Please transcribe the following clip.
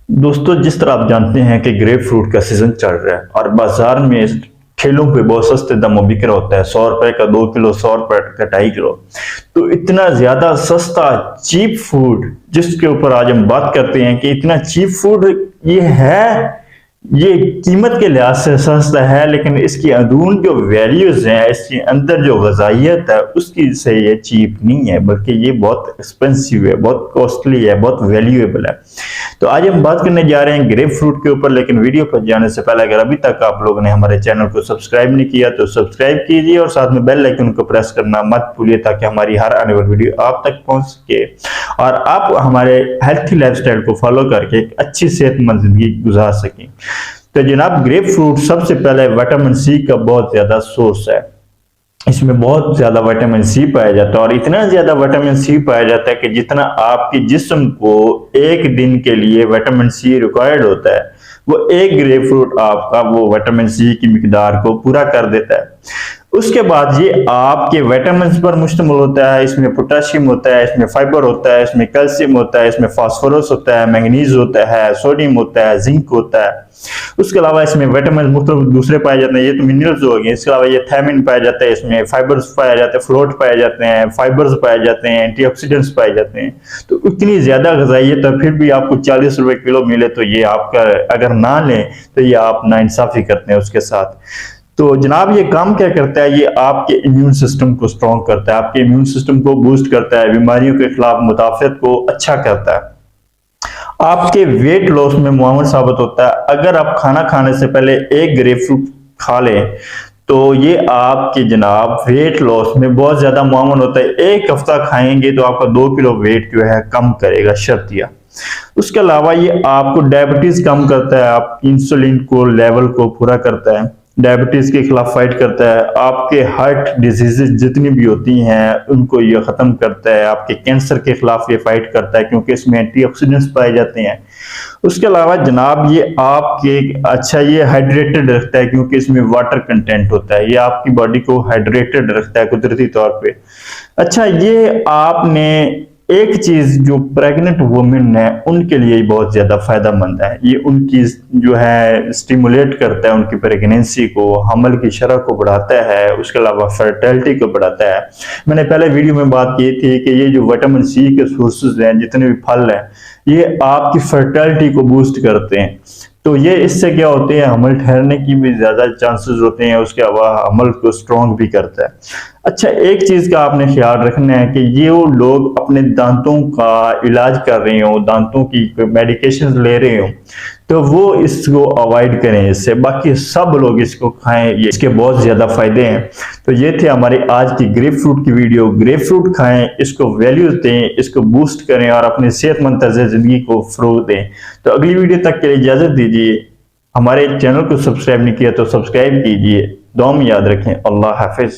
दोस्तों, जिस तरह आप जानते हैं कि ग्रेप फ्रूट का सीजन चल रहा है और बाजार में ठेलों पे बहुत सस्ते दामों बिक रहा होता है। 100 रुपए का 2 किलो, 100 रुपए का 2.5 किलो। तो इतना ज्यादा सस्ता चीप फूड जिसके ऊपर आज हम बात करते हैं कि इतना चीप फूड ये है, ये कीमत के लिहाज से सस्ता है, लेकिन इसकी अंदरून जो वैल्यूज हैं, इसके अंदर जो गजाइत है उसकी से ये चीप नहीं है, बल्कि ये बहुत एक्सपेंसिव है, बहुत कॉस्टली है, बहुत वैल्यूएबल है। तो आज हम बात करने जा रहे हैं ग्रेप फ्रूट के ऊपर। लेकिन वीडियो पर जाने से पहले अगर अभी तक आप लोगों ने हमारे चैनल को सब्सक्राइब नहीं किया तो सब्सक्राइब कीजिए और साथ में बेल आइकन को प्रेस करना मत भूलिए, ताकि हमारी हर आने वाली वीडियो आप तक पहुंच सके और आप हमारे हेल्थी लाइफस्टाइल को फॉलो करके एक अच्छी सेहतमंद जिंदगी गुजार सकें। तो जनाब, ग्रेप फ्रूट सबसे पहले विटामिन सी का बहुत ज्यादा सोर्स है। इसमें बहुत ज्यादा विटामिन सी पाया जाता है और इतना ज्यादा विटामिन सी पाया जाता है कि जितना आपके जिस्म को एक दिन के लिए विटामिन सी रिक्वायर्ड होता है, वो एक ग्रेप फ्रूट आपका वो विटामिन सी की मिकदार को पूरा कर देता है। उसके बाद ये आपके विटामिन पर मुश्तमिल होता है। इसमें पोटेशियम होता है, इसमें फाइबर होता है, इसमें कैल्शियम होता है, इसमें फास्फोरस होता है, मैंगनीज होता है, सोडियम होता है, जिंक होता है। उसके अलावा इसमें विटामिन मुख्तलिफ दूसरे पाए जाते हैं, ये तो मिनरल्स हो गए। इसके अलावा ये थायमिन पाया जाता है, इसमें फाइबर्स पाए जाते हैं, फ्लोट पाए जाते हैं, फाइबर्स पाए जाते हैं, एंटीऑक्सीडेंट्स पाए जाते हैं। तो इतनी ज्यादा ग़िज़ाइयत है, फिर भी आपको 40 रुपए किलो मिले तो ये आपका, अगर ना लें तो ये आप नाइंसाफी करते हैं उसके साथ। तो जनाब, ये काम क्या करता है? ये आपके इम्यून सिस्टम को स्ट्रॉन्ग करता है, आपके इम्यून सिस्टम को बूस्ट करता है, बीमारियों के खिलाफ मुदाफियत को अच्छा करता है, आपके वेट लॉस में मुआवन साबित होता है। अगर आप खाना खाने से पहले एक ग्रेप फ्रूट खा लें तो ये आपके जनाब वेट लॉस में बहुत ज्यादा मुआवन होता है। एक हफ्ता खाएंगे तो आपका 2 किलो वेट जो है कम करेगा शर्तिया। उसके अलावा ये आपको डायबिटीज कम करता है, आप इंसुलिन को लेवल को पूरा करता है, डायबिटीज के खिलाफ फाइट करता है, आपके हार्ट डिजीजेज जितनी भी होती हैं उनको ये खत्म करता है, आपके कैंसर के खिलाफ ये फाइट करता है क्योंकि इसमें एंटीऑक्सीडेंट्स पाए जाते हैं। उसके अलावा जनाब ये आपके ये हाइड्रेटेड रखता है क्योंकि इसमें वाटर कंटेंट होता है, ये आपकी बॉडी को हाइड्रेटेड रखता है कुदरती तौर पे। ये आपने एक चीज जो प्रेग्नेंट वुमेन है उनके लिए बहुत ज्यादा फायदेमंद है। ये उनकी जो है स्टिमुलेट करता है, उनकी प्रेगनेंसी को, हमल की शरह को बढ़ाता है, उसके अलावा फर्टिलिटी को बढ़ाता है। मैंने पहले वीडियो में बात की थी कि ये जो विटामिन सी के सोर्सेज हैं, जितने भी फल हैं, ये आपकी फर्टिलिटी को बूस्ट करते हैं। तो ये इससे क्या होते हैं, हमल ठहरने की भी ज्यादा चांसेस होते हैं, उसके अलावा हमल को स्ट्रॉन्ग भी करता है। एक चीज का आपने ख्याल रखना है कि ये वो लोग अपने दांतों का इलाज कर रहे हो, दांतों की मेडिकेशन ले रहे हो, तो वो इसको अवॉइड करें। इससे बाकी सब लोग इसको खाएं, ये इसके बहुत ज्यादा फायदे हैं। तो ये थे हमारी आज की ग्रेप फ्रूट की वीडियो। ग्रेप फ्रूट खाएं, इसको वैल्यू दें, इसको बूस्ट करें और अपने सेहतमंद तर्ज जिंदगी को फरोग दें। तो अगली वीडियो तक के लिए इजाजत दीजिए। हमारे चैनल को सब्सक्राइब नहीं किया तो सब्सक्राइब कीजिए। दुआ में याद रखें। अल्लाह हाफिज।